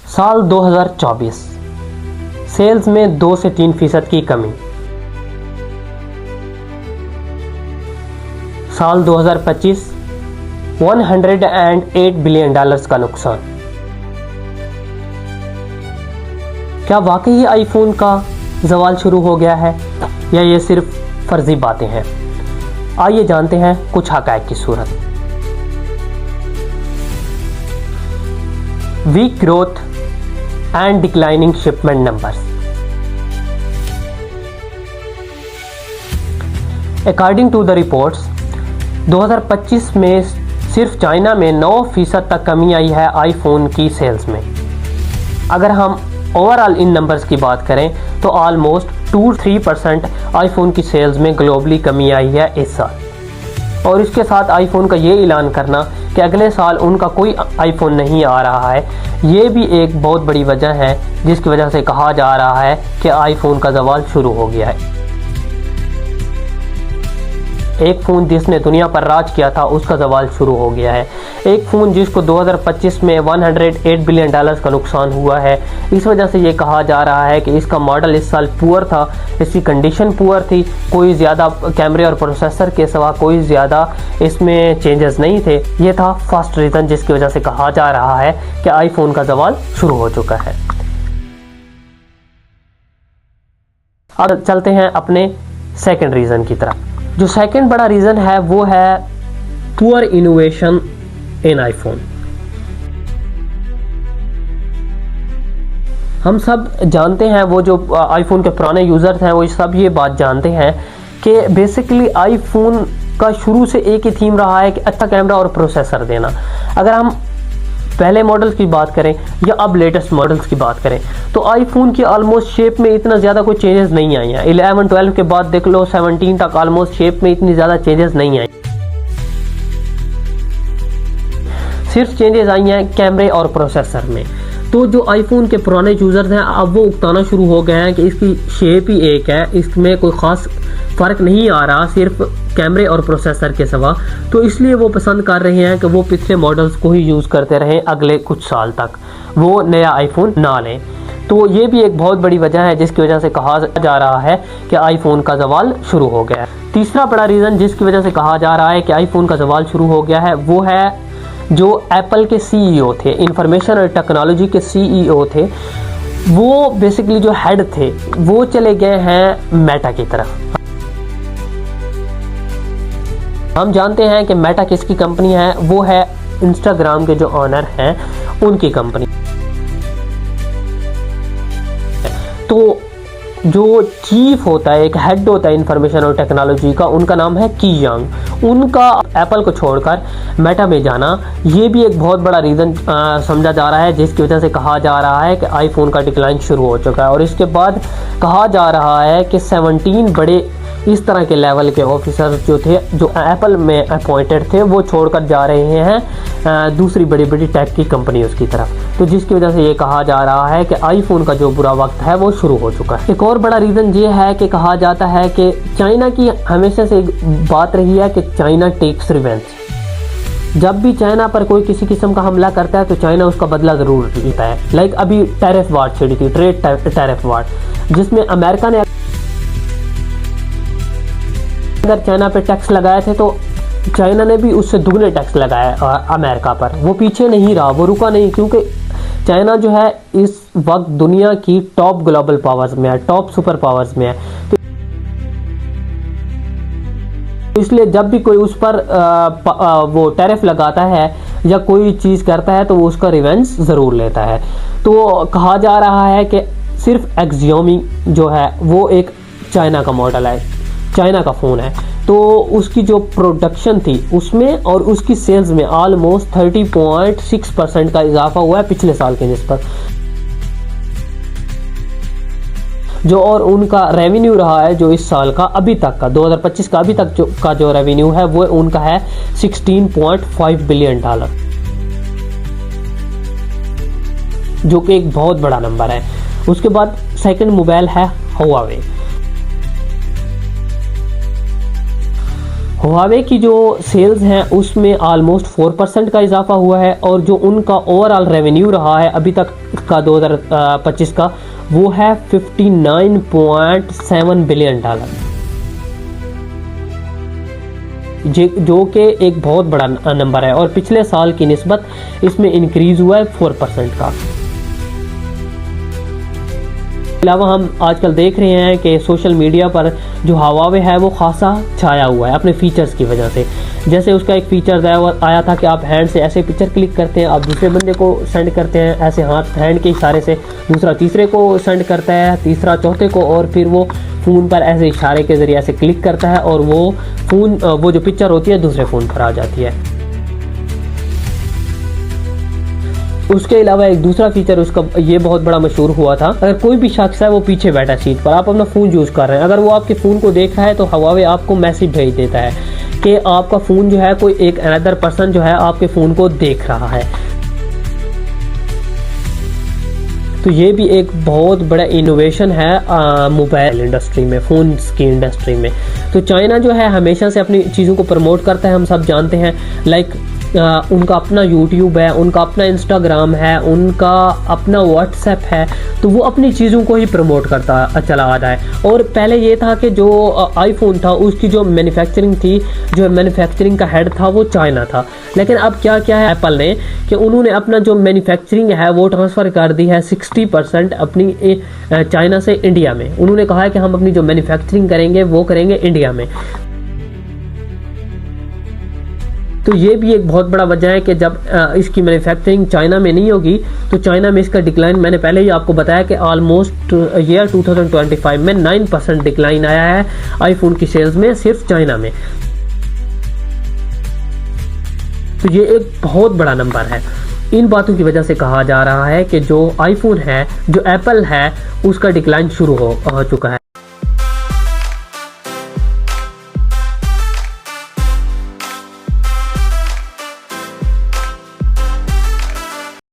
साल 2024 सेल्स में 2 से 3% की कमी। साल 2025 $108 बिलियन का नुकसान। क्या वाकई आईफोन का ज़वाल शुरू हो गया है या ये सिर्फ फर्जी बातें हैं? आइए जानते हैं कुछ हक़ाइक़ की सूरत। Weak growth and declining shipment numbers. According to the reports 2025 में सिर्फ चाइना में 9% तक कमी आई है आईफोन की सेल्स में। अगर हम ओवरऑल इन नंबर्स की बात करें तो ऑलमोस्ट 2-3% आईफोन की सेल्स में ग्लोबली कमी आई है इस साल। और इसके साथ आईफोन का ये ऐलान करना कि अगले साल उनका कोई आईफोन नहीं आ रहा है, ये भी एक बहुत बड़ी वजह है जिसकी वजह से कहा जा रहा है कि आईफोन का ज़वाल शुरू हो गया है। एक फ़ोन जिसने दुनिया पर राज किया था उसका ज़वाल शुरू हो गया है। एक फ़ोन जिसको 2025 में $108 बिलियन का नुकसान हुआ है। इस वजह से ये कहा जा रहा है कि इसका मॉडल इस साल पुअर था, इसकी कंडीशन पुअर थी, कोई ज़्यादा कैमरे और प्रोसेसर के सिवा कोई ज़्यादा इसमें चेंजेस नहीं थे। ये था फर्स्ट रीज़न जिसकी वजह से कहा जा रहा है कि आईफोन का ज़वाल शुरू हो चुका है। अब चलते हैं अपने सेकेंड रीज़न की तरफ। जो सेकंड बड़ा रीज़न है वो है पुअर इनोवेशन इन आईफोन। हम सब जानते हैं, वो जो आईफोन के पुराने यूज़र्स हैं वो सब ये बात जानते हैं कि बेसिकली आईफोन का शुरू से एक ही थीम रहा है कि अच्छा कैमरा और प्रोसेसर देना। अगर हम पहले मॉडल्स की बात करें या अब लेटेस्ट मॉडल्स की बात करें तो आईफोन की ऑलमोस्ट शेप में इतना ज़्यादा कोई चेंजेस नहीं आई हैं। 11-12 के बाद देख लो 17 तक ऑलमोस्ट शेप में इतनी ज़्यादा चेंजेस नहीं आई। सिर्फ चेंजेस आई हैं कैमरे और प्रोसेसर में। तो जो आईफोन के पुराने यूज़र्स हैं अब वो उकताना शुरू हो गए हैं कि इसकी शेप ही एक है, इसमें कोई ख़ास फ़र्क नहीं आ रहा सिर्फ कैमरे और प्रोसेसर के सिवा। तो इसलिए वो पसंद कर रहे हैं कि वो पिछले मॉडल्स को ही यूज़ करते रहें अगले कुछ साल तक, वो नया आईफोन ना लें। तो ये भी एक बहुत बड़ी वजह है जिसकी वजह से कहा जा रहा है कि आईफोन का ज़वाल शुरू हो गया है। तीसरा बड़ा रीज़न जिसकी वजह से कहा जा रहा है कि आईफोन का ज़वाल शुरू हो गया है वो है जो एप्पल के CEO थे, इंफॉर्मेशन और टेक्नोलॉजी के CEO थे, वो बेसिकली जो हेड थे वो चले गए हैं मेटा की तरफ। हम जानते हैं कि मेटा किसकी कंपनी है, वो है इंस्टाग्राम के जो ऑनर हैं उनकी कंपनी। तो जो चीफ होता है, एक हेड होता है इंफॉर्मेशन और टेक्नोलॉजी का, उनका नाम है की यांग। उनका एप्पल को छोड़कर मेटा में जाना ये भी एक बहुत बड़ा रीज़न समझा जा रहा है जिसकी वजह से कहा जा रहा है कि आईफोन का डिक्लाइन शुरू हो चुका है। और इसके बाद कहा जा रहा है कि 17 बड़े इस तरह के लेवल के ऑफिसर्स जो थे, जो एप्पल में अपॉइंटेड थे, वो छोड़कर जा रहे हैं दूसरी बड़ी बड़ी टेक की कंपनी उसकी तरफ। तो जिसकी वजह से ये कहा जा रहा है कि आईफोन का जो बुरा वक्त है वो शुरू हो चुका है। एक और बड़ा रीज़न ये है कि कहा जाता है कि चाइना की हमेशा से एक बात रही है कि चाइना टेक्स रिवेंज। जब भी चाइना पर कोई किसी किस्म का हमला करता है तो चाइना उसका बदला ज़रूर लेता है। लाइक अभी टैरिफ वार छिड़ी थी, ट्रेड टैरिफ वार, जिसमें अमेरिका ने अगर चाइना पे टैक्स लगाए थे तो चाइना ने भी उससे दुगने टैक्स लगाए अमेरिका पर। वो पीछे नहीं रहा, वो रुका नहीं, क्योंकि चाइना जो है इस वक्त दुनिया की टॉप ग्लोबल पावर्स में है, टॉप सुपर पावर्स में है। तो इसलिए जब भी कोई उस पर वो टैरिफ लगाता है या कोई चीज़ करता है तो वो उसका रिवेंज ज़रूर लेता है। तो कहा जा रहा है कि सिर्फ एक्सियोमी जो है वो एक चाइना का मॉडल है, चाइना का फ़ोन है। तो उसकी जो प्रोडक्शन थी उसमें और उसकी सेल्स में ऑलमोस्ट 30.6% का इजाफा हुआ है पिछले साल के निस्बत। जो और उनका रेवेन्यू रहा है जो इस साल का अभी तक का 2025 का अभी तक का जो रेवेन्यू है वो उनका है $16.5 बिलियन, जो कि एक बहुत बड़ा नंबर है। उसके बाद सेकंड मोबाइल है हुआवे। हुआवे की जो सेल्स हैं उसमें ऑलमोस्ट 4% का इजाफा हुआ है, और जो उनका ओवरऑल रेवेन्यू रहा है अभी तक का 2025 का, वो है $59.7 बिलियन, जो कि एक बहुत बड़ा नंबर है, और पिछले साल की निस्बत इसमें इंक्रीज हुआ है 4% का। अलावा हम आजकल देख रहे हैं कि सोशल मीडिया पर जो हुआवे है वो खासा छाया हुआ है अपने फीचर्स की वजह से। जैसे उसका एक फीचर आया था कि आप हैंड से ऐसे पिक्चर क्लिक करते हैं, आप दूसरे बंदे को सेंड करते हैं, ऐसे हैंड के इशारे से दूसरा तीसरे को सेंड करता है, तीसरा चौथे को, और फिर वो फ़ोन पर ऐसे इशारे के ज़रिए ऐसे क्लिक करता है और वो जो पिक्चर होती है दूसरे फ़ोन पर आ जाती है। उसके अलावा एक दूसरा फीचर उसका ये बहुत बड़ा मशहूर हुआ था, अगर कोई भी शख्स है वो पीछे बैठा सीट पर, आप अपना फ़ोन यूज़ कर रहे हैं, अगर वो आपके फ़ोन को देख रहा है तो हुआवे आपको मैसेज भेज देता है कि आपका फ़ोन जो है कोई एक अनदर पर्सन जो है आपके फ़ोन को देख रहा है। तो ये भी एक बहुत बड़ा इनोवेशन है मोबाइल इंडस्ट्री में, फ़ोन्स की इंडस्ट्री में। तो चाइना जो है हमेशा से अपनी चीज़ों को प्रमोट करता है, हम सब जानते हैं। लाइक उनका अपना यूट्यूब है, उनका अपना इंस्टाग्राम है, उनका अपना व्हाट्सएप है, तो वो अपनी चीज़ों को ही प्रमोट करता चला आ रहा है। और पहले ये था कि जो आईफोन था उसकी जो मैन्युफैक्चरिंग थी, जो मैन्युफैक्चरिंग का हेड था वो चाइना था, लेकिन अब क्या किया है एप्पल ने कि उन्होंने अपना जो मैन्युफैक्चरिंग है वो ट्रांसफ़र कर दी है 60% अपनी चाइना से इंडिया में। उन्होंने कहा है कि हम अपनी जो मैन्युफैक्चरिंग करेंगे वो करेंगे इंडिया में। तो ये भी एक बहुत बड़ा वजह है कि जब इसकी मैन्युफैक्चरिंग चाइना में नहीं होगी तो चाइना में इसका डिक्लाइन, मैंने पहले ही आपको बताया कि ऑलमोस्ट ईयर 2025 में 9% डिक्लाइन आया है आईफोन की सेल्स में सिर्फ चाइना में। तो ये एक बहुत बड़ा नंबर है। इन बातों की वजह से कहा जा रहा है कि जो आईफोन है, जो एप्पल है, उसका डिक्लाइन शुरू हो चुका है।